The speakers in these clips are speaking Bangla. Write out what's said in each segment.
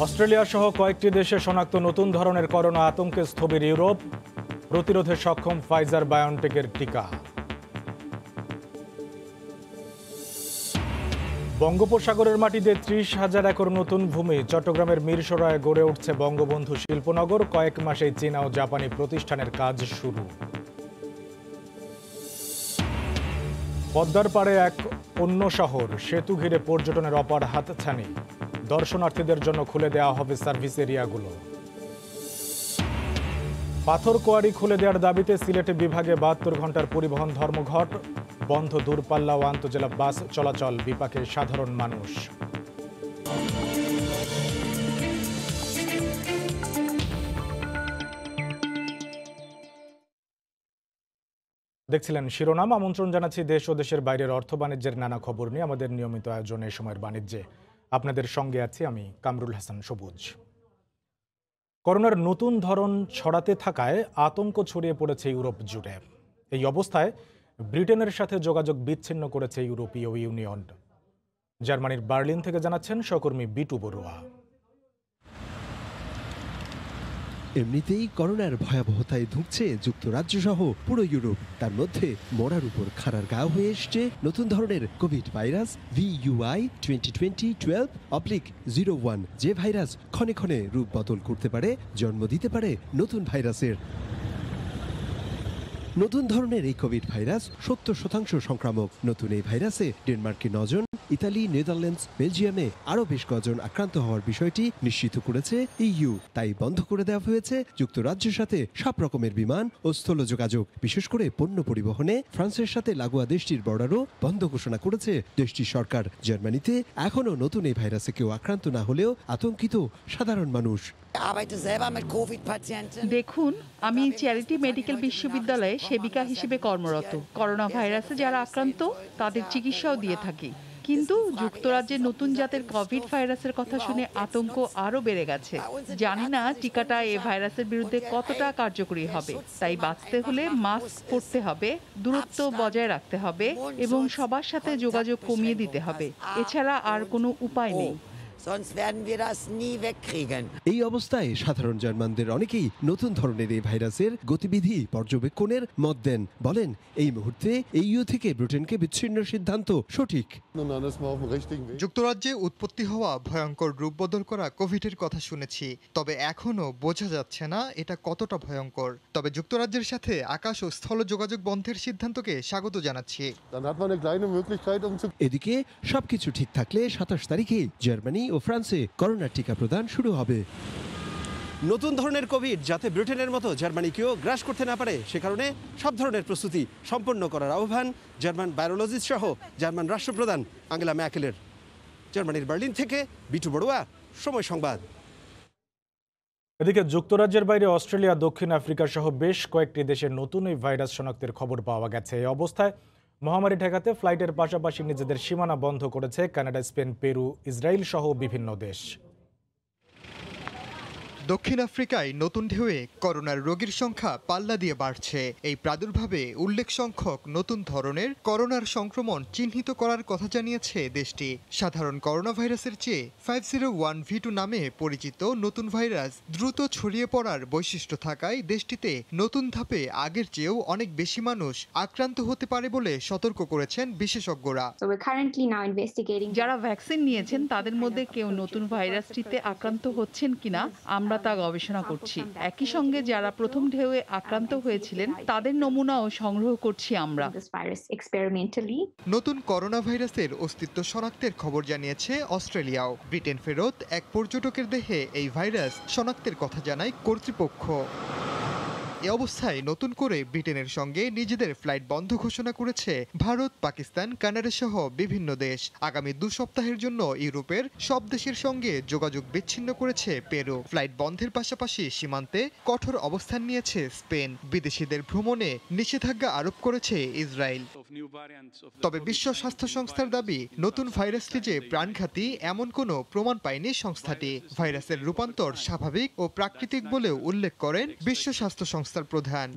অস্ট্রেলিয়া সহ কয়েকটি দেশে শনাক্ত নতুন ধরনের করোনা আতঙ্কে স্থবির ইউরোপ, প্রতিরোধে সক্ষম ফাইজার বায়োনটেকের টিকা। বঙ্গোপসাগরের মাটিতে ৩০,০০০ একর নতুন ভূমি, চট্টগ্রামের মিরসরায় গড়ে উঠছে বঙ্গবন্ধু শিল্পনগর, কয়েক মাসেই চীনা ও জাপানি প্রতিষ্ঠানের কাজ শুরু। পদ্মার পাড়ে এক অন্য শহর, সেতু ঘিরে পর্যটনের অপার হাতছানি, দর্শনার্থীদের জন্য খুলে দেওয়া হবে সার্ভিস এরিয়াগুলো। পাথর কোয়ারি খুলে দেওয়ার দাবিতে সিলেটে বিভাগে ৭২ ঘন্টার পরিবহন ধর্মঘট, বন্ধ দূরপাল্লা ও আন্তজেলা বাস চলাচল, বিপাকে সাধারণ মানুষ। দেখছিলেন শিরোনাম। আমন্ত্রণ জানাচ্ছি দেশ ও দেশের বাইরের অর্থ বাণিজ্যের নানা খবর নিয়ে আমাদের নিয়মিত আয়োজনে সময়ের বাণিজ্যে আপনাদের সঙ্গে আছি আমি কামরুল হাসান সবুজ। করোনার নতুন ধরন ছড়াতে থাকায় আতঙ্ক ছড়িয়ে পড়েছে ইউরোপ জুড়ে। এই অবস্থায় ব্রিটেনের সাথে যোগাযোগ বিচ্ছিন্ন করেছে ইউরোপীয় ইউনিয়ন। জার্মানির বার্লিন থেকে জানাচ্ছেন সহকর্মী বিটু বড়ুয়া। এমনিতেই করোনার ভয়াবহতায় ধুঁকছে যুক্তরাজ্য সহ পুরো ইউরোপ। তার মধ্যে মরার উপর খাড়ার গা হয়ে এসছে নতুন ধরনের কোভিড ভাইরাস VUI 2020-12-01, যে ভাইরাস ক্ষণে ক্ষণে রূপ বদল করতে পারে, জন্ম দিতে পারে নতুন ভাইরাসের। নতুন ধরনের এই কোভিড ভাইরাস ৭০% সংক্রামক। নতুন এই ভাইরাসে ডেনমার্কে ৯ জন, ইতালি, নেদারল্যান্ডস, বেলজিয়ামে আরও বেশ কজন আক্রান্ত হওয়ার বিষয়টি নিশ্চিত করেছে EU। তাই বন্ধ করে দেওয়া হয়েছে যুক্তরাজ্যের সাথে সব রকমের বিমান ও স্থল যোগাযোগ, বিশেষ করে পণ্য পরিবহনে। ফ্রান্সের সাথে লাগোয়া দেশটির বর্ডারও বন্ধ ঘোষণা করেছে দেশটির সরকার। জার্মানিতে এখনও নতুন এই ভাইরাসে কেউ আক্রান্ত না হলেও আতঙ্কিত সাধারণ মানুষ। দেখুন, আমি চ্যারিটি মেডিকেল বিশ্ববিদ্যালয়ে সেবিকা হিসেবে কর্মরত। করোনা ভাইরাসে যারা আক্রান্ত তাদের চিকিৎসাও দিয়ে থাকি। কিন্তু যুক্তরাজ্যের নতুন জাতের কোভিড ভাইরাসের কথা শুনে আতঙ্ক আরও বেড়ে গেছে। জানি না টিকাটা এই ভাইরাসের বিরুদ্ধে কতটা কার্যকরী হবে। তাই বাঁচতে হলে মাস্ক পরতে হবে, দূরত্ব বজায় রাখতে হবে এবং সবার সাথে যোগাযোগ কমিয়ে দিতে হবে। এছাড়া আর কোনো উপায় নেই। এই অবস্থায় সাধারণ জার্মানদের অনেকেই নতুন ধরনের এই ভাইরাসের গতিবিধি পর্যবেক্ষণের মত দেন। বলেন, এই মুহূর্তে EU থেকে ব্রিটেনকে বিচ্ছিন্ন সিদ্ধান্ত সঠিক। যুক্তরাজ্যে উৎপত্তি হওয়া ভয়ঙ্কর রূপ বদল করা কোভিডের কথা শুনেছি, তবে এখনো বোঝা যাচ্ছে না এটা কতটা ভয়ঙ্কর। তবে যুক্তরাজ্যের সাথে আকাশ ও স্থল যোগাযোগ বন্ধের সিদ্ধান্তকে স্বাগত জানাচ্ছি। এদিকে সবকিছু ঠিক থাকলে ২৭ তারিখে জার্মানি ও ফ্রান্সে করোনার টিকা প্রদান শুরু হবে। নতুন ধরনের কোভিড যাতে ব্রিটেনের মতো জার্মানিকেও গ্রাস করতে না পারে, সে কারণে সব ধরনের প্রস্তুতি সম্পন্ন করার আহ্বান জার্মান ভাইরোলজিস্ট সহ জার্মান রাষ্ট্রপ্রধান আঙ্গেলা ম্যার্কেলের। জার্মানির বার্লিন থেকে বিটু বড়ুয়া, সময় সংবাদ। এদিকে যুক্তরাজ্যের বাইরে অস্ট্রেলিয়া, দক্ষিণ আফ্রিকা সহ বেশ কয়েকটি দেশে নতুন এই ভাইরাস শনাক্তের খবর পাওয়া গেছে। এই অবস্থায় মহামারী ঠেকাতে ফ্লাইটের পাশাপাশি নিজেদের সীমানা বন্ধ করেছে কানাডা, স্পেন, পেরু, ইসরায়েল সহ বিভিন্ন দেশ। দক্ষিণ আফ্রিকায় নতুন ঢেউয়ে করোনার রোগীর সংখ্যা পাল্লা দিয়ে বাড়ছে। এই প্রাদুর্ভাবে উল্লেখ সংখ্যক নতুন ধরনের করোনার সংক্রমণ চিহ্নিত করার কথা জানিয়েছে দেশটি। সাধারণ করোনা ভাইরাসের চেয়ে 501V2 নামে পরিচিত নতুন ভাইরাস দ্রুত ছড়িয়ে পড়ার বৈশিষ্ট্য থাকায় দেশটিতে নতুন ধাপে আগের চেয়েও অনেক বেশি মানুষ আক্রান্ত হতে পারে বলে সতর্ক করেছেন বিশেষজ্ঞরা। যারা ভ্যাকসিন নিয়েছেন তাদের মধ্যে কেউ নতুন ভাইরাসটিতে আক্রান্ত হচ্ছেন কিনা আমরা তা গবেষণা করছি। একই সঙ্গে যারা প্রথম ঢেউয়ে আক্রান্ত হয়েছিলেন তাদের নমুনাও সংগ্রহ করছি আমরা। নতুন করোনা ভাইরাসের অস্তিত্ব শনাক্তের খবর জানিয়েছে অস্ট্রেলিয়াও। ব্রিটেন ফেরত এক পর্যটকের দেহে এই ভাইরাস শনাক্তের কথা জানায় কর্তৃপক্ষ। এ অবস্থায় নতুন করে ব্রিটেনের সঙ্গে নিজেদের ফ্লাইট বন্ধ ঘোষণা করেছে ভারত, পাকিস্তান, কানাডা সহ বিভিন্ন দেশ। আগামী 2 সপ্তাহের জন্য ইউরোপের সব দেশের সঙ্গে যোগাযোগ বিচ্ছিন্ন করেছে পেরু। ফ্লাইট বন্ধের পাশাপাশি সীমান্তে কঠোর অবস্থান নিয়েছে স্পেন। বিদেশিদের ভ্রমণে নিষেধাজ্ঞা আরোপ করেছে ইসরায়েল। তবে বিশ্ব স্বাস্থ্য সংস্থার দাবি, নতুন ভাইরাসটি যে প্রাণঘাতী এমন কোনো প্রমাণ পায়নি সংস্থাটি। ভাইরাসের রূপান্তর স্বাভাবিক ও প্রাকৃতিক বলেও উল্লেখ করেন বিশ্ব স্বাস্থ্য সংস্থার প্রধান।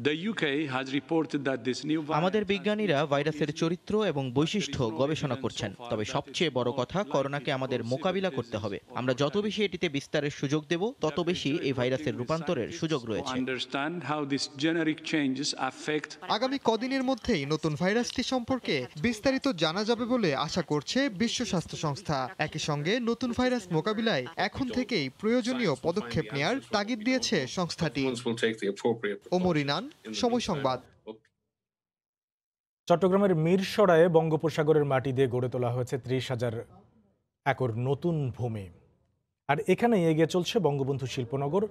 আমাদের বিজ্ঞানীরা ভাইরাসের চরিত্র এবং বৈশিষ্ট্য গবেষণা করছেন, তবে সবচেয়ে বড় কথা, করোনাকে আমাদের মোকাবিলা করতে হবে। আমরা যত বেশি এটিতে বিস্তারের সুযোগ দেব, তত বেশি এই ভাইরাসের রূপান্তরের সুযোগ রয়েছে। আগামী কদিনের মধ্যেই নতুন ভাইরাসটি সম্পর্কে বিস্তারিত জানা যাবে বলে আশা করছে বিশ্ব স্বাস্থ্য সংস্থা। একই সঙ্গে নতুন ভাইরাস মোকাবিলায় এখন থেকেই প্রয়োজনীয় পদক্ষেপ নেয়ার তাগিদ দিয়েছে সংস্থাটি। ওমর ইনান, সময় সংবাদ। চট্টগ্রামের মিরসরায়ে বঙ্গোপসাগরের মাটি দিয়ে গড়ে তোলা হয়েছে 30,000 একর নতুন ভূমি। আর এখানেই এগিয়ে চলছে বঙ্গবন্ধু শিল্পনগর।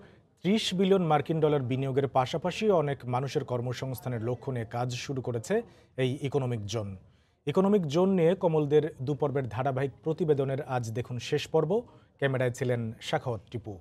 30 বিলিয়ন মার্কিন ডলার বিনিয়োগের পাশাপাশি অনেক মানুষের কর্মসংস্থানের লক্ষ্য নিয়ে কাজ শুরু করেছে এই ইকোনমিক জোন। ইকোনমিক জোন নিয়ে কমলদের দুপর্বের ধারাবাহিক প্রতিবেদনের আজ দেখুন শেষ পর্ব। ক্যামেরায় ছিলেন শাখাওয়াত টিপু।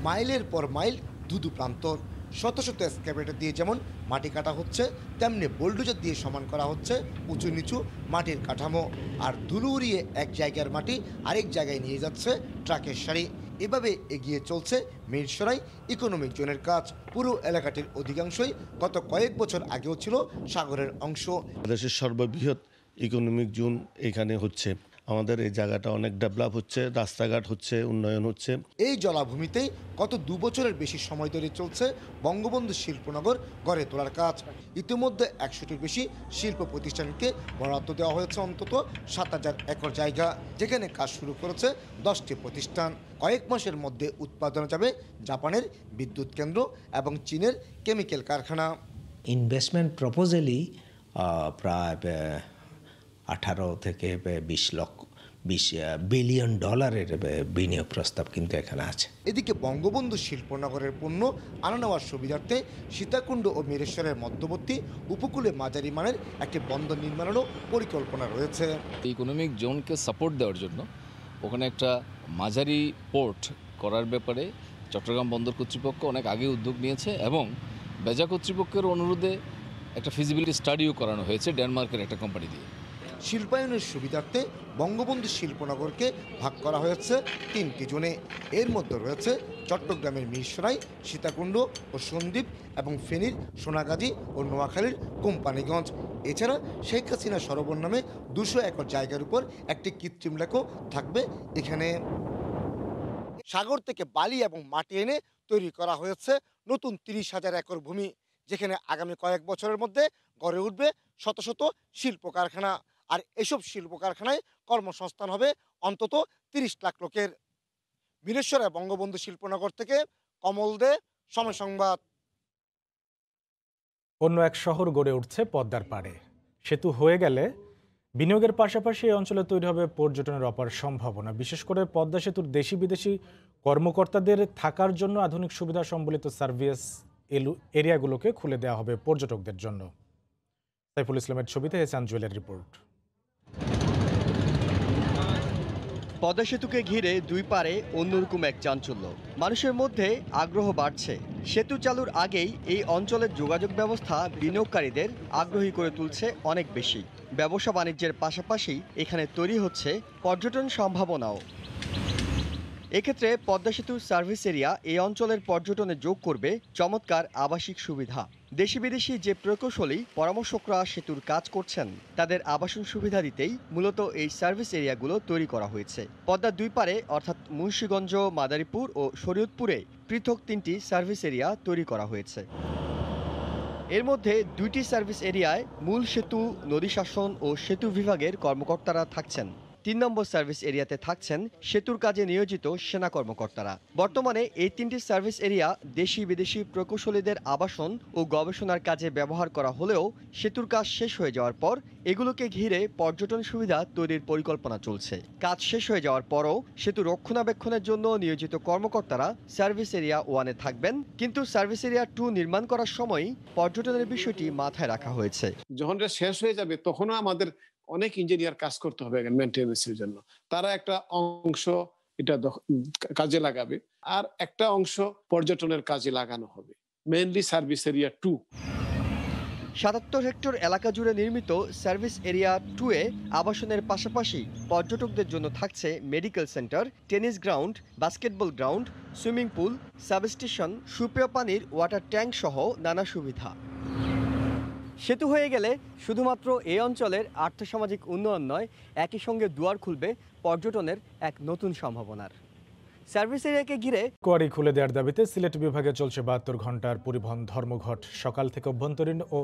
মাইলের পর মাইল দুদু প্রান্তর, শত শত এক্সকাভেটর দিয়ে যেমন মাটি কাটা হচ্ছে, তেমনি বুলডোজার দিয়ে সমান করা হচ্ছে উঁচু নিচু মাটির কাঠামো। আর ধুলো উড়িয়ে এক জায়গার মাটি আরেক জায়গায় নিয়ে যাচ্ছে ট্রাকের সারি। এভাবে এগিয়ে চলছে মিরসরাই ইকোনমিক জোনের কাজ। পুরো এলাকাটির অধিকাংশই গত কয়েক বছর আগেও ছিল সাগরের অংশ। দেশের সর্ববৃহৎ ইকোনমিক জোন এখানে হচ্ছে। আমাদের এই জায়গাটা অনেক ডেভেলপ হচ্ছে, রাস্তাঘাট হচ্ছে, উন্নয়ন হচ্ছে। এই জলাভূমিতেই গত 2 বছরের বেশি সময় ধরে চলছে বঙ্গবন্ধু শিল্পনগর গড়ে তোলার কাজ। ইতিমধ্যে 100টির বেশি শিল্প প্রতিষ্ঠানকে বরাদ্দ দেওয়া হয়েছে অন্তত 7,000 একর জায়গা, যেখানে কাজ শুরু করেছে 10টি প্রতিষ্ঠান। কয়েক মাসের মধ্যে উৎপাদন যাবে জাপানের বিদ্যুৎ কেন্দ্র এবং চীনের কেমিক্যাল কারখানা। ইনভেস্টমেন্ট প্রপোজালই প্রায় 18 থেকে 20 বিলিয়ন ডলারের বিনিয়োগ প্রস্তাব কিন্তু এখানে আছে। এদিকে বঙ্গবন্ধু শিল্পনগরের পণ্য আনা নেওয়ার সুবিধার্থে সীতাকুণ্ড ও মিরেশ্বরের মধ্যবর্তী উপকূলে মাঝারি মানের একটি বন্দর নির্মাণেরও পরিকল্পনা রয়েছে। ইকোনমিক জোনকে সাপোর্ট দেওয়ার জন্য ওখানে একটা মাঝারি পোর্ট করার ব্যাপারে চট্টগ্রাম বন্দর কর্তৃপক্ষ অনেক আগে উদ্যোগ নিয়েছে এবং বেজা কর্তৃপক্ষের অনুরোধে একটা ফিজিবিলিটি স্টাডিও করানো হয়েছে ডেনমার্কের একটা কোম্পানি দিয়ে। শিল্পায়নের সুবিধার্থে বঙ্গবন্ধু শিল্পনগরকে ভাগ করা হয়েছে 3টি জোনে। এর মধ্যে রয়েছে চট্টগ্রামের মিরসরাই, সীতাকুণ্ড ও সন্দ্বীপ এবং ফেনীর সোনাগাজী ও নোয়াখালীর কোম্পানিগঞ্জ। এছাড়া শেখ হাসিনা সরোবর নামে 200 একর জায়গার উপর একটি কৃত্রিম লেকও থাকবে এখানে। সাগর থেকে বালি এবং মাটি এনে তৈরি করা হয়েছে নতুন 30,000 একর ভূমি, যেখানে আগামী কয়েক বছরের মধ্যে গড়ে উঠবে শত শত শিল্প কারখানা। আর এসব শিল্প কারখানায় কর্মসংস্থান হবে অন্তত 30 লাখ লোকের। মিরেশ্বরে বঙ্গবন্ধু শিল্পনগর থেকে কমল দে, সময় সংবাদ। অন্য এক শহর গড়ে উঠছে পদ্মার পাড়ে। সেতু হয়ে গেলে বিনিয়োগের পাশাপাশি এই অঞ্চলে তৈরি হবে পর্যটনের অপার সম্ভাবনা। বিশেষ করে পদ্মা সেতুর দেশি বিদেশি কর্মকর্তাদের থাকার জন্য আধুনিক সুবিধা সম্বলিত সার্ভিস এরিয়াগুলোকে খুলে দেওয়া হবে পর্যটকদের জন্য। সাইফুল ইসলামের ছবিতে হেসান জুয়েলের রিপোর্ট। পদ্মা সেতুকে ঘিরে দুই পারে অন্যরকম এক চাঞ্চল্য। মানুষের মধ্যে আগ্রহ বাড়ছে। সেতু চালুর আগেই এই অঞ্চলের যোগাযোগ ব্যবস্থা বিনিয়োগকারীদের আগ্রহী করে তুলছে অনেক বেশি। ব্যবসা বাণিজ্যের পাশাপাশি এখানে তৈরি হচ্ছে পর্যটন সম্ভাবনাও। এক্ষেত্রে পদ্মা সেতুর সার্ভিস এরিয়া এই অঞ্চলের পর্যটনে যোগ করবে চমৎকার আবাসিক সুবিধা। দেশি বিদেশি যে প্রকৌশলী পরামর্শকরা সেতুর কাজ করছেন, তাদের আবাসন সুবিধা দিতেই মূলত এই সার্ভিস এরিয়াগুলো তৈরি করা হয়েছে। পদ্মার দুই পারে অর্থাৎ মুন্সিগঞ্জ, মাদারীপুর ও শরীয়তপুরে পৃথক 3টি সার্ভিস এরিয়া তৈরি করা হয়েছে। এর মধ্যে 2টি সার্ভিস এরিয়ায় মূল সেতু, নদী শাসন ও সেতু বিভাগের কর্মকর্তারা থাকছেন। 3 নম্বর সার্ভিস এরিয়াতে থাকছেন সেতুর কাজে নিয়োজিত সেনা কর্মকর্তারা। বর্তমানে এই 3টি সার্ভিস এরিয়া দেশি বিদেশি প্রকৌশলীদের আবাসন ও গবেষণার কাজে ব্যবহার করা হলেও সেতুর কাজ শেষ হয়ে যাওয়ার পর এগুলোকে ঘিরে পর্যটন সুবিধা তৈরির পরিকল্পনা চলছে। কাজ শেষ হয়ে যাওয়ার পরও সেতু রক্ষণাবেক্ষণের জন্য নিয়োজিত কর্মকর্তারা সার্ভিস এরিয়া 1-এ থাকবেন, কিন্তু সার্ভিস এরিয়া 2 নির্মাণ করার সময়ই পর্যটনের বিষয়টি মাথায় রাখা হয়েছে। যখন এটা শেষ হয়ে যাবে তখনও আমাদের অনেক ইঞ্জিনিয়ার কাজ করতে হবে মেইনটেনেন্সের জন্য। তারা একটা অংশ এটা কাজে লাগাবে আর একটা অংশ পর্যটনের কাজে লাগানো হবে, মেইনলি সার্ভিস এরিয়া 2। ৭৭ হেক্টর এলাকা জুড়ে নির্মিত সার্ভিস এরিয়া 2-এ আবাসনের পাশাপাশি পর্যটকদের জন্য থাকছে medical centre, tennis ground, basketball ground, swimming pool, substation, সুপেয় পানির ওয়াটার ট্যাঙ্ক সহ নানা সুবিধা। সেতু হয়ে গেলে শুধুমাত্র এই অঞ্চলের আর্থসামাজিক উন্নয়ন নয়, একই সঙ্গে দুয়ার খুলবে পর্যটনের এক নতুন সম্ভাবনার। সার্ভিস এরিয়াকে ঘিরে কোয়ারি খুলে দেওয়ার দাবিতে সিলেট বিভাগে চলছে 72 ঘন্টার পরিবহন ধর্মঘট। সকাল থেকে অভ্যন্তরীণ ও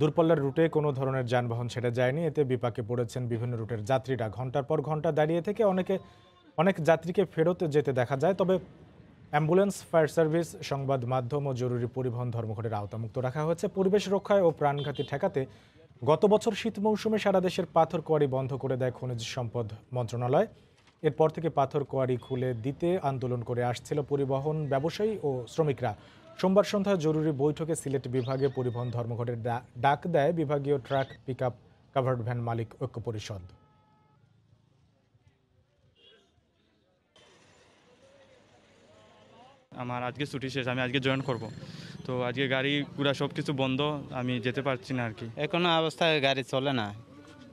দূরপাল্লার রুটে কোনো ধরনের যানবাহন ছেড়ে যায়নি। এতে বিপাকে পড়েছেন বিভিন্ন রুটের যাত্রীরা। ঘন্টার পর ঘন্টা দাঁড়িয়ে থেকে অনেক যাত্রীকে ফেরত যেতে দেখা যায়। তবে অ্যাম্বুলেন্স, ফায়ার সার্ভিস, সংবাদ মাধ্যম ও জরুরি পরিবহন ধর্মঘটের আওতামুক্ত রাখা হয়েছে। পরিবেশ রক্ষায় ও প্রাণঘাতী ঠেকাতে গত বছর শীত মৌসুমে সারা দেশের পাথর কোয়ারি বন্ধ করে দেয় খনিজ সম্পদ মন্ত্রণালয়। এরপর থেকে পাথর কোয়ারি খুলে দিতে আন্দোলন করে আসছিল পরিবহন ব্যবসায়ী ও শ্রমিকরা। সোমবার সন্ধ্যায় জরুরি বৈঠকে সিলেট বিভাগে পরিবহন ধর্মঘটের ডাক দেয় বিভাগীয় ট্রাক, পিকআপ, কাভার্ড ভ্যান মালিক ঐক্য পরিষদ। আমার আজকে ছুটি শেষ, আমি আজকে জয়েন করব, তো আজকে গাড়ি ঘোড়া সব কিছু বন্ধ, আমি যেতে পারছি না আর কি। এখন অবস্থায় গাড়ি চলে না,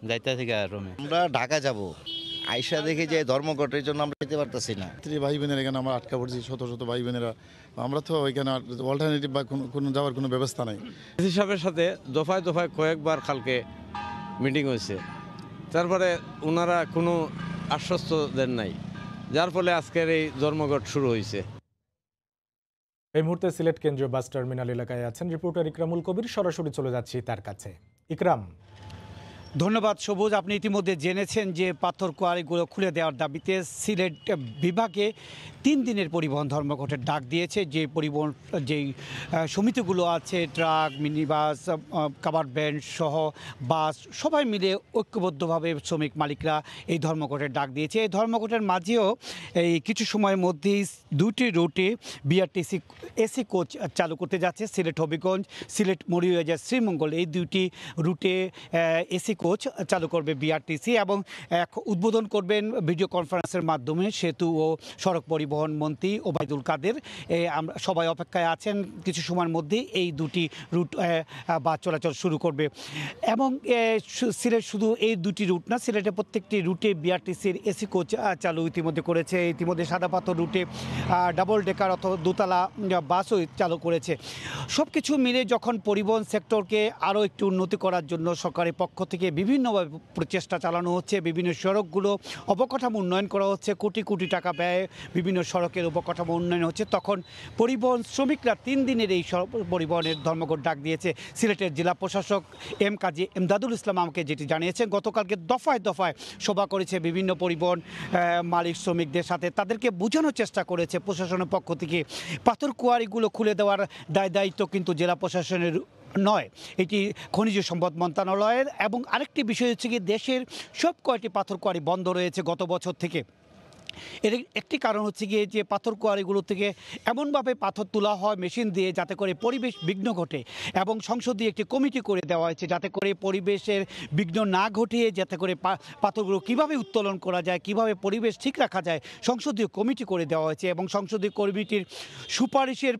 যাইতেছি রুমে। আমরা ঢাকা যাব, আইসা দেখি যে ধর্মঘটের জন্য আমরা যেতে পারতেছি না। ভাই বোনের এখানে আমরা আটকা পড়ছি, শত শত ভাই বোনেরা। আমরা তো ওইখানে অল্টারনেটিভ বা কোনো যাওয়ার কোনো ব্যবস্থা নাই। ডিসি সাহেবের সাথে দফায় দফায় কয়েকবার কালকে মিটিং হয়েছে, তারপরে ওনারা কোনো আশ্বস্ত দেন নাই, যার ফলে আজকের এই ধর্মঘট শুরু হয়েছে। এই মুহূর্তে সিলেট কেন্দ্রীয় বাস টার্মিনাল এলাকায় আছেন রিপোর্টার ইকরামুল কবির। সরাসরি চলে যাচ্ছি তার কাছে। ইকরাম। ধন্যবাদ সবুজ। আপনি ইতিমধ্যে জেনেছেন যে পাথর কোয়ারিগুলো খুলে দেওয়ার দাবিতে সিলেট বিভাগে 3 দিনের পরিবহন ধর্মঘটের ডাক দিয়েছে। যেই সমিতিগুলো আছে, truck, mini bus, covered van সহ বাস, সবাই মিলে ঐক্যবদ্ধভাবে শ্রমিক মালিকরা এই ধর্মঘটের ডাক দিয়েছে। এই ধর্মঘটের মাঝেও এই কিছু সময়ের মধ্যেই 2টি রুটে বিআরটিসি এসি কোচ চালু করতে যাচ্ছে। সিলেট হবিগঞ্জ, সিলেট মরিয়াজা, শ্রীমঙ্গল, এই 2টি রুটে এসি কোচ চালু করবে বিআরটিসি এবং উদ্বোধন করবেন ভিডিও কনফারেন্সের মাধ্যমে সেতু ও সড়ক পরিবহন মন্ত্রী ওবায়দুল কাদের। আমরা সবাই অপেক্ষায় আছেন, কিছু সময়ের মধ্যেই এই 2টি রুট বাস চলাচল শুরু করবে। এবং সিলেট শুধু এই 2টি রুট না, সিলেটের প্রত্যেকটি রুটে বিআরটিসির এসি কোচ চালু ইতিমধ্যে করেছে। ইতিমধ্যে সাদাপাথর রুটে ডাবল ডেকার অথবা দোতলা বাসও চালু করেছে। সব কিছু মিলে যখন পরিবহন সেক্টরকে আরও একটু উন্নতি করার জন্য সরকারের পক্ষ থেকে বিভিন্নভাবে প্রচেষ্টা চালানো হচ্ছে, বিভিন্ন সড়কগুলো অবকাঠামো উন্নয়ন করা হচ্ছে, কোটি কোটি টাকা ব্যয়ে বিভিন্ন সড়কের অবকাঠামো উন্নয়ন হচ্ছে, তখন পরিবহন শ্রমিকরা 3 দিনের এই পরিবহনের ধর্মঘট ডাক দিয়েছে। সিলেটের জেলা প্রশাসক কাজী এমদাদুল ইসলাম আমাকে যেটি জানিয়েছেন, গতকালকে দফায় দফায় সভা করেছে বিভিন্ন পরিবহন মালিক শ্রমিকদের সাথে, তাদেরকে বোঝানোর চেষ্টা করেছে প্রশাসনের পক্ষ থেকে পাথর কোয়ারিগুলো খুলে দেওয়ার দায়িত্ব কিন্তু জেলা প্রশাসনের নয়, এটি খনিজ সম্পদ মন্ত্রণালয়ের। এবং আরেকটি বিষয় হচ্ছে কি, দেশের সব কয়টি পাথর কোয়ারি বন্ধ রয়েছে গত বছর থেকে। এর একটি কারণ হচ্ছে গিয়ে যে পাথর কোয়ারিগুলো থেকে এমনভাবে পাথর তোলা হয় মেশিন দিয়ে যাতে করে পরিবেশ বিঘ্ন ঘটে, এবং সংসদীয় একটি কমিটি করে দেওয়া হয়েছে যাতে করে পরিবেশের বিঘ্ন না ঘটিয়ে যাতে করে পাথরগুলো কিভাবে উত্তোলন করা যায়, কিভাবে পরিবেশ ঠিক রাখা যায়, সংসদীয় কমিটি করে দেওয়া হয়েছে। এবং সংসদীয় কমিটির সুপারিশের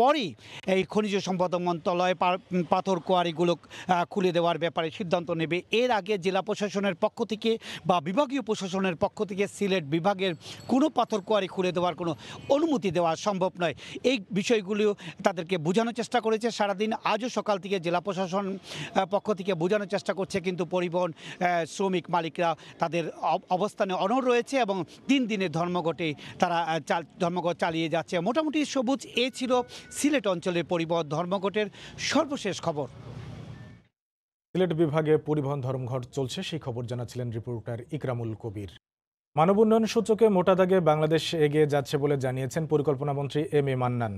পরই এই খনিজ সম্পদ মন্ত্রণালয় পাথর কোয়ারিগুলো খুলে দেওয়ার ব্যাপারে সিদ্ধান্ত নেবে। এর আগে জেলা প্রশাসনের পক্ষ থেকে বা বিভাগীয় প্রশাসনের পক্ষ থেকে সিলেট বিভাগের কোনো পাথর কোয়ারি খুলে দেওয়ার কোনো অনুমতি দেওয়া সম্ভব নয়। এই বিষয়গুলিও তাদেরকে বোঝানোর চেষ্টা করেছে সারাদিন। আজও সকাল থেকে জেলা প্রশাসন পক্ষ থেকে বোঝানোর চেষ্টা করছে, কিন্তু পরিবহন শ্রমিক মালিকরা তাদের অবস্থানে অনড় রয়েছে এবং 3 দিনের ধর্মঘটে তারা ধর্মঘট চালিয়ে যাচ্ছে। মোটামুটি সবুজ ছিল সিলেট অঞ্চলের পরিবহন ধর্মঘটের সর্বশেষ খবর। সিলেট বিভাগে পরিবহন ধর্মঘট চলছে, সেই খবর জানাচ্ছিলেন রিপোর্টার ইকরামুল কবির। মানব উন্নয়ন সূচকে মোটা দাগে বাংলাদেশ এগিয়ে যাচ্ছে বলে জানিয়েছেন পরিকল্পনা মন্ত্রী এম এ মান্নান।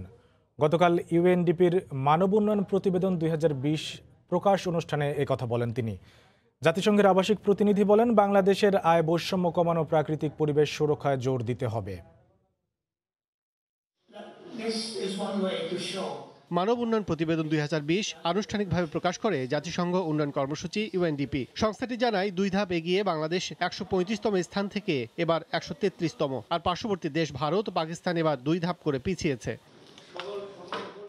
গতকাল ইউএনডিপির মানব উন্নয়ন প্রতিবেদন 2020 প্রকাশ অনুষ্ঠানে একথা বলেন তিনি। জাতিসংঘের আবাসিক প্রতিনিধি বলেন, বাংলাদেশের আয় বৈষম্য কমানো, প্রাকৃতিক পরিবেশ সুরক্ষায় জোর দিতে হবে। মানব উন্নয়ন প্রতিবেদন 2020 আনুষ্ঠানিকভাবে প্রকাশ করে জাতিসংঘ উন্নয়ন কর্মসূচি ইউএনডিপি। সংস্থাটি জানায় 2 ধাপ এগিয়ে বাংলাদেশ 135তম স্থান থেকে এবার 133তম, আর পার্শ্ববর্তী দেশ ভারত ও পাকিস্তান এবার 2 ধাপ করে পিছিয়েছে।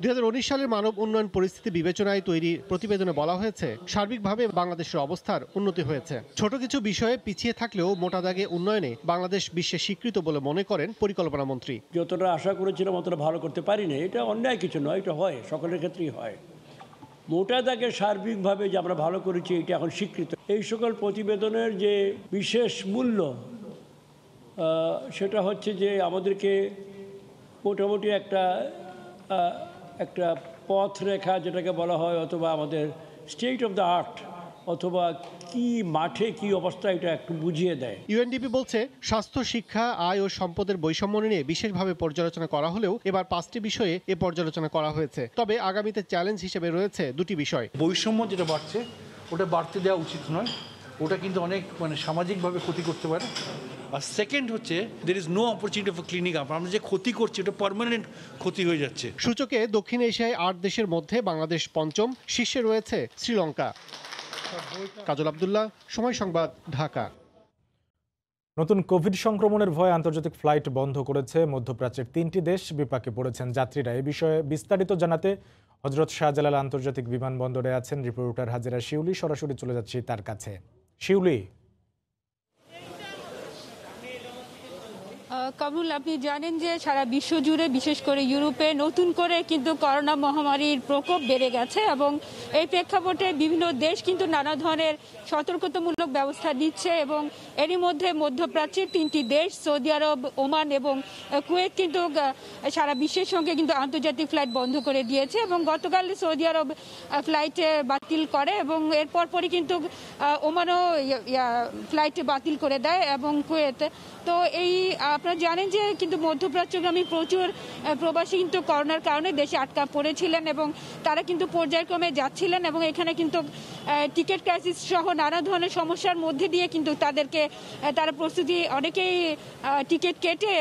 2019 সালের মানব উন্নয়ন পরিস্থিতি বিবেচনায় তৈরি প্রতিবেদনে বলা হয়েছে সার্বিকভাবে বাংলাদেশের অবস্থার উন্নতি হয়েছে। ছোট কিছু বিষয়ে পিছিয়ে থাকলেও মোটা দাগে উন্নয়নে বাংলাদেশ বিশ্বে স্বীকৃত বলে মনে করেন পরিকল্পনা মন্ত্রী। যতটা আশা করেছিলাম অতটা ভালো করতে পারিনি, এটা অন্যায় কিছু নয়, এটা হয়, সকলের ক্ষেত্রেই হয়। মোটা দাগে সার্বিকভাবে যে আমরা ভালো করেছি এটা এখন স্বীকৃত। এই সকল প্রতিবেদনের যে বিশেষ মূল্য সেটা হচ্ছে যে আমাদেরকে মোটামুটি একটা পথ রেখা যেটাকে বলা হয়, অথবা আমাদের স্টেট অফ দ্য আর্ট, অথবা কি মাঠে কি অবস্থা, এটা একটু বুঝিয়ে দেয়। ইউএনডিপি বলছে স্বাস্থ্য, শিক্ষা, আয় ও সম্পদের বৈষম্য নিয়ে বিশেষভাবে পর্যালোচনা করা হলেও এবার 5টি বিষয়ে এ পর্যালোচনা করা হয়েছে। তবে আগামীতে চ্যালেঞ্জ হিসেবে রয়েছে 2টি বিষয়। বৈষম্য যেটা বাড়ছে ওটা বাড়তে দেওয়া উচিত নয়, ওটা কিন্তু অনেক সামাজিকভাবে ক্ষতি করতে পারে। আর সেকেন্ড হচ্ছে there is no opportunity for cleaning up. আমরা যে ক্ষতি করছি ওটা পার্মানেন্ট ক্ষতি হয়ে যাচ্ছে। সূচকে দক্ষিণ এশিয়ায় 8 দেশের মধ্যে বাংলাদেশ 5ম, শীর্ষে রয়েছে শ্রীলঙ্কা। কাজল আব্দুল্লাহ, সময় সংবাদ, ঢাকা। নতুন কোভিড সংক্রমণের ভয়ে আন্তর্জাতিক ফ্লাইট বন্ধ করেছে মধ্যপ্রাচ্যের 3টি দেশ। বিপাকে পড়েছেন যাত্রীরা। এই বিষয়ে বিস্তারিত জানাতে হযরত শাহজালাল আন্তর্জাতিক বিমানবন্দরে আছেন রিপোর্টার হাজেরা শিউলি। সরাসরি চলে যাচ্ছি তার কাছে। শিউলি, কামরুল, আপনি জানেন যে সারা বিশ্ব জুড়ে, বিশেষ করে ইউরোপে নতুন করে কিন্তু করোনা মহামারীর প্রকোপ বেড়ে গেছে এবং এই প্রেক্ষাপটে বিভিন্ন দেশ কিন্তু নানা ধরনের সতর্কতামূলক ব্যবস্থা নিচ্ছে এবং এরই মধ্যে মধ্যপ্রাচ্যের 3টি দেশ, সৌদি আরব, ওমান এবং কুয়েত কিন্তু সারা বিশ্বের সঙ্গে কিন্তু আন্তর্জাতিক ফ্লাইট বন্ধ করে দিয়েছে এবং গতকাল সৌদি আরব ফ্লাইট বাতিল করে এবং এরপর পরই কিন্তু ওমানও ফ্লাইট বাতিল করে দেয় এবং কুয়েত। তো এই আপনারা জানেন যে কিন্তু মধ্যপ্রাচ্যগামী প্রচুর প্রবাসী কিন্তু করোনার কারণে দেশে আটকা পড়েছিলেন এবং তারা কিন্তু পর্যায়ক্রমে যাচ্ছিলেন এবং এখানে কিন্তু টিকিট ক্রাইসিস সহ নানা ধরনের সমস্যার মধ্যে দিয়ে কিন্তু তারা প্রস্তুতি, অনেকেই টিকিট কেটে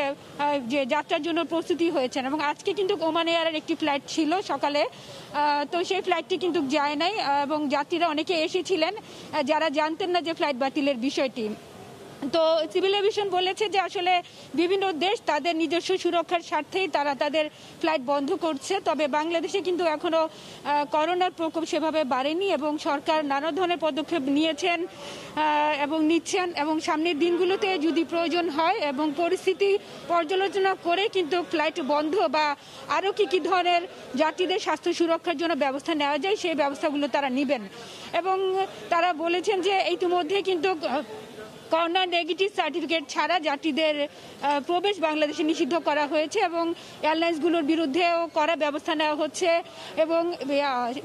যে যাত্রার জন্য প্রস্তুতি হয়েছেন এবং আজকে কিন্তু ওমান এয়ারের একটি ফ্লাইট ছিল সকালে, তো সেই ফ্লাইটটি কিন্তু যায় নাই এবং যাত্রীরা অনেকে এসেছিলেন যারা জানতেন না যে ফ্লাইট বাতিলের বিষয়টি। তো সিভিল এভিয়েশন বলেছে যে আসলে বিভিন্ন দেশ তাদের নিজস্ব সুরক্ষার স্বার্থেই তারা তাদের ফ্লাইট বন্ধ করছে। তবে বাংলাদেশে কিন্তু এখনো করোনার প্রকোপ সেভাবে বাড়েনি এবং সরকার নানা ধরনের পদক্ষেপ নিয়েছেন এবং নিচ্ছেন এবং সামনের দিনগুলোতে যদি প্রয়োজন হয় এবং পরিস্থিতি পর্যালোচনা করে কিন্তু ফ্লাইট বন্ধ বা আরও কি ধরনের যাত্রীদের স্বাস্থ্য সুরক্ষার জন্য ব্যবস্থা নেওয়া যায় সেই ব্যবস্থাগুলো তারা নেবেন এবং তারা বলেছেন যে ইতিমধ্যে কিন্তু করোনা নেগেটিভ সার্টিফিকেট ছাড়া যাত্রীদের প্রবেশ বাংলাদেশে নিষিদ্ধ করা হয়েছে এবং এয়ারলাইন্সগুলোর বিরুদ্ধেও কড়া ব্যবস্থা নেওয়া হচ্ছে এবং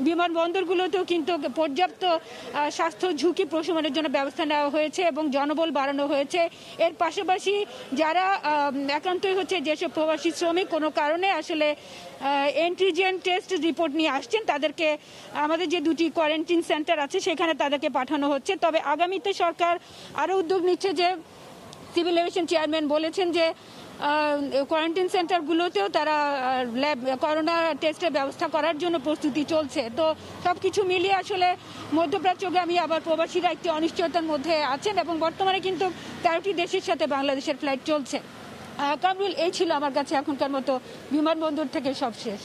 বিমানবন্দরগুলোতেও কিন্তু পর্যাপ্ত স্বাস্থ্য ঝুঁকি প্রশমনের জন্য ব্যবস্থা নেওয়া হয়েছে এবং জনবল বাড়ানো হয়েছে। এর পাশাপাশি যারা একান্তই হচ্ছে যেসব প্রবাসী শ্রমিক কোনো কারণে আসলে অ্যান্টিজেন টেস্ট রিপোর্ট নিয়ে আসছেন তাদেরকে আমাদের যে 2টি কোয়ারেন্টাইন সেন্টার আছে সেখানে তাদেরকে পাঠানো হচ্ছে। তবে আগামীতে সরকার আরও উদ্যোগ নিচ্ছে যে সিভিল এভিয়েশন চেয়ারম্যান বলেছেন যে কোয়ারেন্টাইন সেন্টারগুলোতেও তারা করোনা টেস্টের ব্যবস্থা করার জন্য প্রস্তুতি চলছে। তো সব কিছু মিলিয়ে আসলে মধ্যপ্রাচ্যগামী আবার প্রবাসীরা একটি অনিশ্চয়তার মধ্যে আছেন এবং বর্তমানে কিন্তু 13টি দেশের সাথে বাংলাদেশের ফ্লাইট চলছে। কামরুল, এই ছিল আমার কাছে এখনকার মতো বিমানবন্দর থেকে সব শেষ।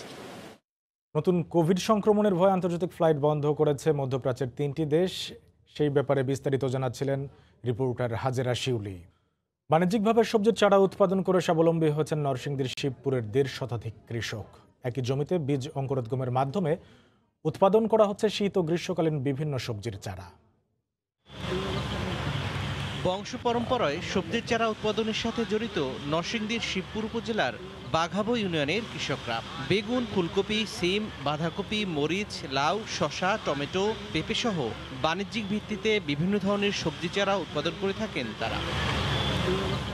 নতুন কোভিড সংক্রমণের ভয়ে আন্তর্জাতিক ফ্লাইট বন্ধ করেছে মধ্যপ্রাচ্যের 3টি দেশ। সেই ব্যাপারে বিস্তারিত জানাচ্ছিলেন রিপোর্টার হাজেরা শিউলি। বাণিজ্যিকভাবে সবজির চারা উৎপাদন করে স্বাবলম্বী হয়েছেন নরসিংদীর শিবপুরের 1.5 শতাধিক কৃষক। একই জমিতে বীজ অঙ্কুরোদ্গমের মাধ্যমে উৎপাদন করা হচ্ছে শীত ও গ্রীষ্মকালীন বিভিন্ন সবজির চারা। বংশ পরম্পরায় সবজির চারা উৎপাদনের সাথে জড়িত নরসিংদীর শিবপুর উপজেলার বাঘাবো ইউনিয়নের কৃষকরা বেগুন, ফুলকপি, সিম, বাঁধাকপি, মরিচ, লাউ, শসা, টমেটো, পেঁপে সহ বাণিজ্যিক ভিত্তিতে বিভিন্ন ধরনের সবজি চারা উৎপাদন করে থাকেন তারা।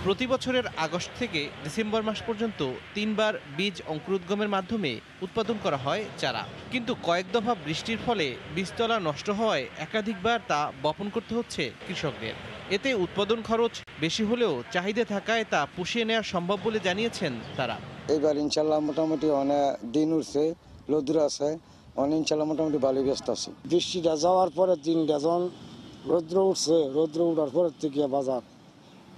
প্রতি বছরের আগস্ট থেকে ডিসেম্বর মাস পর্যন্ত 3 বার বীজ অঙ্কুরোদ্গমের মাধ্যমে উৎপাদন করা হয় চারা, কিন্তু কয়েক দফা বৃষ্টির ফলে বীজতলা নষ্ট হওয়ায় একাধিকবার তা বপন করতে হচ্ছে কৃষকদের। এতে উৎপাদন খরচ বেশি হলেও চাহিদা থাকায় তা পুষিয়ে নেওয়া সম্ভব বলে জানিয়েছেন তারা। এবার ইনশাল্লাহ মোটামুটি অনেক দিন উঠছে, রোদ্র আছে, অনেক ইনশাল্লাহ মোটামুটি ভালো ব্যস্ত আছে। বৃষ্টিটা যাওয়ার পরে 3টা যখন রৌদ্র উঠছে, রৌদ্র উঠার পরের থেকে বাজার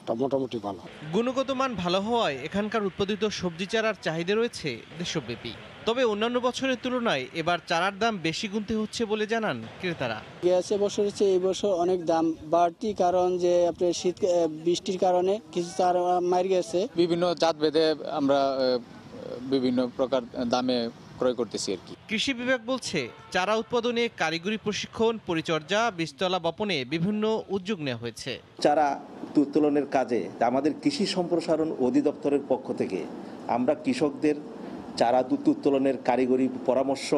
মানটা মোটামুটি ভালো। গুণগত মান ভালো হওয়ায় এখানকার উৎপাদিত সবজি চারার চাহিদা রয়েছে দেশব্যাপী। তবে অন্যান্য বছরের তুলনায় এবার চারার দাম বেশি গুনতে হচ্ছে বলে জানান ক্রেতারা। গেছে বছরের চেয়ে এই বছর অনেক দাম বাড়তি, কারণ যে আপনার শীত বৃষ্টির কারণে কিছু চারা মার গেছে। বিভিন্ন জাত ভেদে আমরা বিভিন্ন প্রকার দামে ক্রয় করতেছি আর কি। কৃষি বিভাগ বলছে চারা উৎপাদনে কারিগরি প্রশিক্ষণ, পরিচর্যা, বীজতলা বপনে বিভিন্ন উদ্যোগ নেওয়া হয়েছে। চারা উত্তোলনের কাজে আমাদের কৃষি সম্প্রসারণ অধিদপ্তরের পক্ষ থেকে আমরা কৃষকদের চারা উত্তোলনের কারিগরি পরামর্শ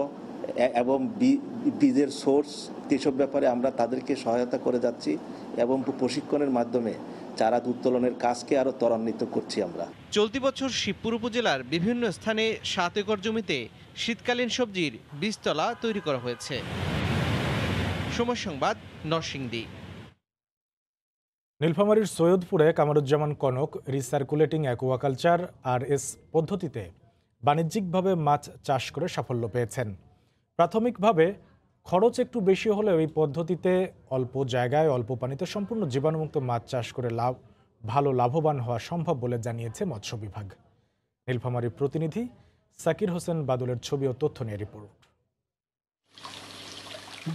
এবং বীজের সোর্স এসব ব্যাপারে আমরা তাদেরকে সহায়তা করে যাচ্ছি এবং প্রশিক্ষণের মাধ্যমে চারা উত্তোলনের কাজকে আরও ত্বরান্বিত করছি আমরা। চলতি বছর শিবপুর উপজেলার বিভিন্ন স্থানে 7 একর জমিতে শীতকালীন সবজির বীজতলা তৈরি করা হয়েছে। সময় সংবাদ, নরসিংদী। নীলফামারীর সৈয়দপুরে কামরুজ্জামান কনক রিসার্কুলেটিং অ্যাকুয়াকালচার RS পদ্ধতিতে বাণিজ্যিকভাবে মাছ চাষ করে সাফল্য পেয়েছেন। প্রাথমিকভাবে খরচ একটু বেশি হলেও এই পদ্ধতিতে অল্প জায়গায় অল্প পানিতে সম্পূর্ণ জীবাণুমুক্ত মাছ চাষ করে ভালো লাভবান হওয়া সম্ভব বলে জানিয়েছে মৎস্য বিভাগ। নীলফামারীর প্রতিনিধি সাকির হোসেন বাদলের ছবি ও তথ্য নিয়ে রিপোর্ট।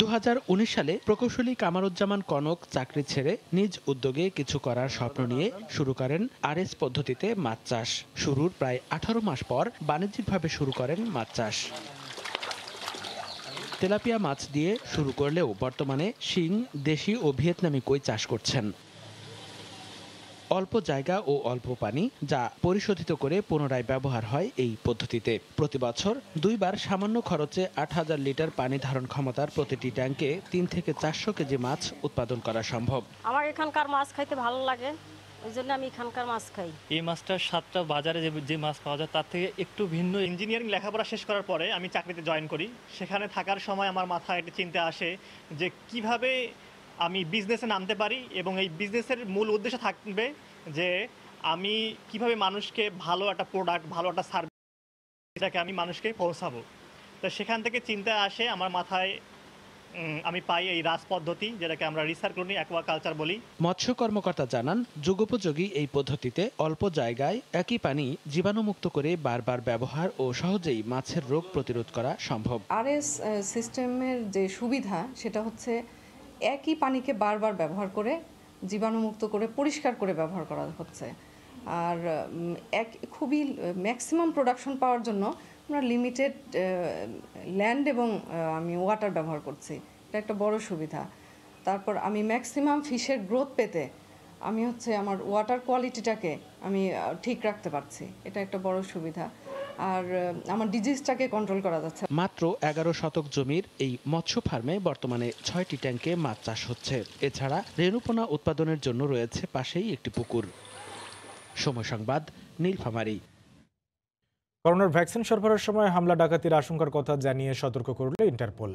2019 সালে প্রকৌশলী কামরুজ্জামান কনক চাকরি ছেড়ে নিজ উদ্যোগে কিছু করার স্বপ্ন নিয়ে শুরু করেন RS পদ্ধতিতে মাছ চাষ। শুরুর প্রায় 18 মাস পর বাণিজ্যিকভাবে শুরু করেন মাছ চাষ। তেলাপিয়া মাছ দিয়ে শুরু করলেও বর্তমানে শিং, দেশি ও ভিয়েতনামি কই চাষ করছেন। অল্প জায়গা ও অল্প পানি, যা পরিশোধিত করে পুনরায় ব্যবহার হয় এই পদ্ধতিতে। প্রতি বছর 2 বার সামান্য খরচে 8000 লিটার পানি ধারণ ক্ষমতার প্রতিটি ট্যাঙ্কে 3 থেকে 400 কেজি মাছ উৎপাদন করা সম্ভব। আমার এখানকার মাছ খাইতে ভালো লাগে, ওই জন্য আমি এখানকার মাছ খাই। এই মাছটার স্বাদটা বাজারে যে মাছ পাওয়া যায় তার থেকে একটু ভিন্ন। ইঞ্জিনিয়ারিং লেখাপড়া শেষ করার পরে আমি চাকরিতে জয়েন করি। সেখানে থাকার সময় আমার মাথায় একটা চিন্তা আসে যে কিভাবে আমি বিজনেসে নামতে পারি, এবং এই বিজনেসের মূল উদ্দেশ্য থাকবে যে আমি কিভাবে মানুষকে ভালো একটা প্রোডাক্ট, ভালো একটা সার্ভিস, এটাকে আমি মানুষকে পৌঁছাবো। তো সেখান থেকে চিন্তা আসে আমার মাথায়, আমি পাই এই রাস পদ্ধতি, যেটাকে আমরা রিসার্কুলেটিং অ্যাকুয়াকালচার বলি। মৎস্য কর্মকর্তা জানান, যুগোপযোগী এই পদ্ধতিতে অল্প জায়গায় একই পানি জীবাণুমুক্ত করে বারবার ব্যবহার ও সহজেই মাছের রোগ প্রতিরোধ করা সম্ভব। RS সিস্টেমের যে সুবিধা সেটা হচ্ছে একই পানিকে বারবার ব্যবহার করে জীবাণুমুক্ত করে পরিষ্কার করে ব্যবহার করা হচ্ছে। আর খুবই ম্যাক্সিমাম প্রোডাকশন পাওয়ার জন্য আমরা লিমিটেড ল্যান্ড এবং আমি ওয়াটার ব্যবহার করছি, এটা একটা বড় সুবিধা। তারপর আমি ম্যাক্সিমাম ফিশের গ্রোথ পেতে আমি আমার ওয়াটার কোয়ালিটিটাকে আমি ঠিক রাখতে পারছি, এটা একটা বড় সুবিধা। আর আমার ডিজিজটাকে কন্ট্রোল করা যাচ্ছে। মাত্র 11 শতক জমির এই মৎস্য ফার্মে বর্তমানে 6টি ট্যাঙ্কে মাছ চাষ হচ্ছে। এছাড়া রেণুপোনা উৎপাদনের জন্য রয়েছে পাশেই একটি পুকুর। সময় সংবাদ, নীলফামারী। করোনার ভ্যাকসিন সরবরাহের সময় হামলা ডাকাতির আশঙ্কার কথা জানিয়ে সতর্ক করল ইন্টারপোল।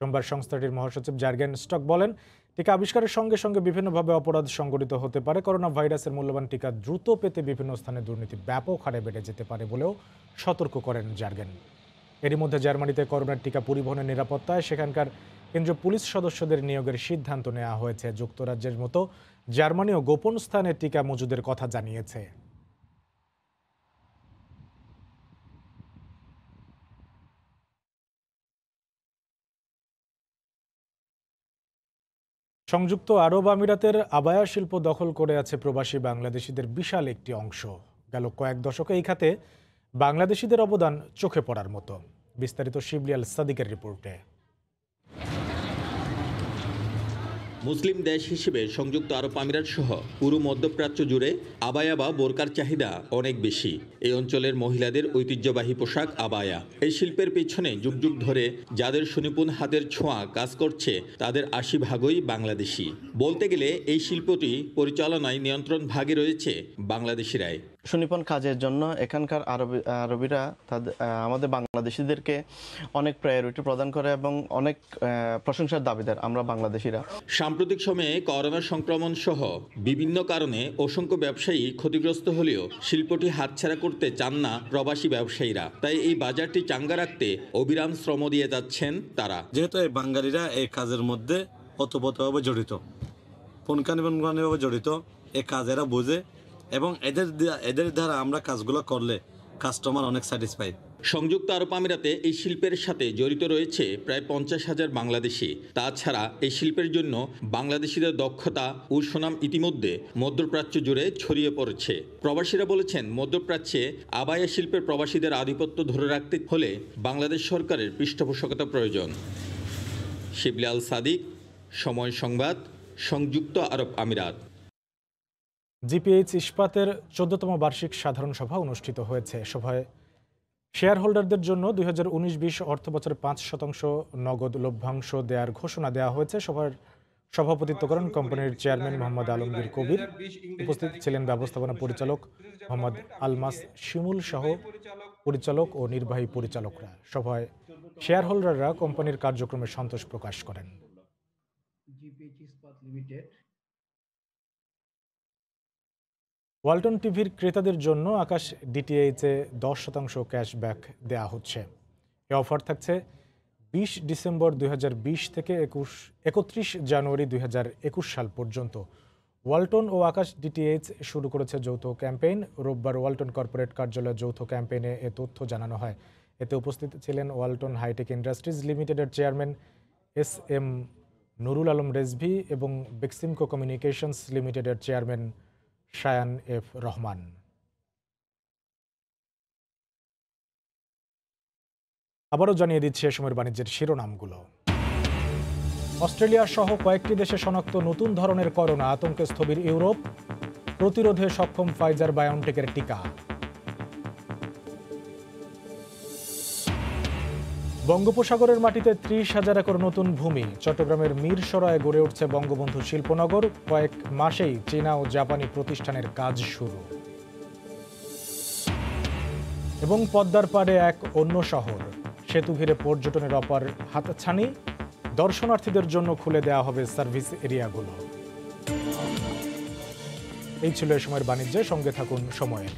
সোমবার সংস্থাটির মহাসচিব জার্গেন স্টক বলেন, টিকা আবিষ্কারের সঙ্গে সঙ্গে বিভিন্নভাবে অপরাধ সংঘটিত হতে পারে। করোনা ভাইরাসের মূল্যবান টিকা দ্রুত পেতে বিভিন্ন স্থানে দুর্নীতি ব্যাপক হারে বেড়ে যেতে পারে বলেও সতর্ক করেন জার্গেন। এরই মধ্যে জার্মানিতে করোনার টিকা পরিবহনের নিরাপত্তায় সেখানকার কেন্দ্রীয় পুলিশ সদস্যদের নিয়োগের সিদ্ধান্ত নেওয়া হয়েছে। যুক্তরাজ্যের মতো জার্মানিও গোপন স্থানে টিকা মজুদের কথা জানিয়েছে। সংযুক্ত আরব আমিরাতের আবায়া শিল্প দখল করে আছে প্রবাসী বাংলাদেশিদের বিশাল একটি অংশ। গেল কয়েক দশকে এই খাতে বাংলাদেশিদের অবদান চোখে পড়ার মতো। বিস্তারিত শিবলি আল সাদিকের রিপোর্টে। মুসলিম দেশ হিসেবে সংযুক্ত আরব আমিরাত সহ পুরো মধ্যপ্রাচ্য জুড়ে আবায়া বা বোরকার চাহিদা অনেক বেশি। এই অঞ্চলের মহিলাদের ঐতিহ্যবাহী পোশাক আবায়া। এই শিল্পের পিছনে যুগ যুগ ধরে যাদের সুনিপুণ হাতের ছোঁয়া কাজ করছে তাদের 80% বাংলাদেশি। বলতে গেলে এই শিল্পটি পরিচালনায় নিয়ন্ত্রণ ভাগে রয়েছে বাংলাদেশিরাই। সুনিপুণ কাজের জন্য এখানকার আরবিরা আমাদের বাংলাদেশিদেরকে অনেক প্রায়োরিটি প্রদান করে এবং অনেক প্রশংসার দাবিদার আমরা বাংলাদেশিরা। সাম্প্রতিক সময়ে করোনা সংক্রমণ সহ বিভিন্ন কারণে অসংখ্য ব্যবসায়ী ক্ষতিগ্রস্ত হলেও শিল্পটি হাতছাড়া করতে চান না প্রবাসী ব্যবসায়ীরা। তাই এই বাজারটি চাঙ্গা রাখতে অবিরাম শ্রম দিয়ে যাচ্ছেন তারা। যেহেতু এই বাঙালিরা এই কাজের মধ্যে ওতপ্রোতভাবে জড়িত, পুঙ্খানুপুঙ্খভাবে জড়িত, এই কাজ এরা বোঝে এবং এদের দ্বারা আমরা কাজগুলো করলে কাস্টমার অনেক স্যাটিসফাইড। সংযুক্ত আরব আমিরাতে এই শিল্পের সাথে জড়িত রয়েছে প্রায় 50,000 বাংলাদেশি। তাছাড়া এই শিল্পের জন্য বাংলাদেশিদের দক্ষতা ও সুনাম ইতিমধ্যে মধ্যপ্রাচ্য জুড়ে ছড়িয়ে পড়েছে। প্রবাসীরা বলেছেন, মধ্যপ্রাচ্যে আবায়া শিল্পের প্রবাসীদের আধিপত্য ধরে রাখতে হলে বাংলাদেশ সরকারের পৃষ্ঠপোষকতা প্রয়োজন। শিবলি আল সাদিক, সময় সংবাদ, সংযুক্ত আরব আমিরাত। জিপিএইচ ইস্পাতের 14তম বার্ষিক সাধারণ সভা অনুষ্ঠিত হয়েছে। সভায় শেয়ার হোল্ডারদের জন্য 2019-20 অর্থবছরে 5% নগদ লভ্যাংশ দেওয়ার ঘোষণা দেওয়া হয়েছে। সভার সভাপতিত্ব করেন কোম্পানির চেয়ারম্যান মোহাম্মদ আলমগীর কবির। উপস্থিত ছিলেন ব্যবস্থাপনা পরিচালক মোহাম্মদ আলমাস শিমুল সহ পরিচালক ও নির্বাহী পরিচালকরা। সভায় শেয়ার হোল্ডাররা কোম্পানির কার্যক্রমে সন্তোষ প্রকাশ করেন। ওয়ালটন টিভির ক্রেতাদের জন্য আকাশ ডিটিএইচে 10% ক্যাশব্যাক দেওয়া হচ্ছে। এ অফার থাকছে 20 ডিসেম্বর 2020 থেকে 31 জানুয়ারি 2021 সাল পর্যন্ত। ওয়ালটন ও আকাশ ডিটিএইচ শুরু করেছে যৌথ ক্যাম্পেইন। রোববার ওয়ালটন কর্পোরেট কার্যালয়ে যৌথ ক্যাম্পেইনে এ তথ্য জানানো হয়। এতে উপস্থিত ছিলেন ওয়ালটন হাইটেক ইন্ডাস্ট্রিজ লিমিটেডের চেয়ারম্যান SM নুরুল আলম রেজভি এবং বেক্সিমকো কমিউনিকেশনস লিমিটেডের চেয়ারম্যান শায়ান F রহমান। আবারও জানিয়ে দিচ্ছে এ সময়ের বাণিজ্যের শিরোনামগুলো। অস্ট্রেলিয়া সহ কয়েকটি দেশে শনাক্ত নতুন ধরনের করোনা, আতঙ্কে স্থবির ইউরোপ। প্রতিরোধে সক্ষম ফাইজার বায়োনটেকের টিকা। বঙ্গোপসাগরের মাটিতে 30,000 একর নতুন ভূমি। চট্টগ্রামের মিরসরায়ে গড়ে উঠছে বঙ্গবন্ধু শিল্পনগর। কয়েক মাসেই চীনা ও জাপানি প্রতিষ্ঠানের কাজ শুরু। এবং পদ্মার পাড়ে এক অন্য শহর, সেতু ঘিরে পর্যটনের অপার হাতছানি। দর্শনার্থীদের জন্য খুলে দেওয়া হবে সার্ভিস এরিয়াগুলো। এই ছিল এ সময়ের বাণিজ্যে। সঙ্গে থাকুন সময়ের।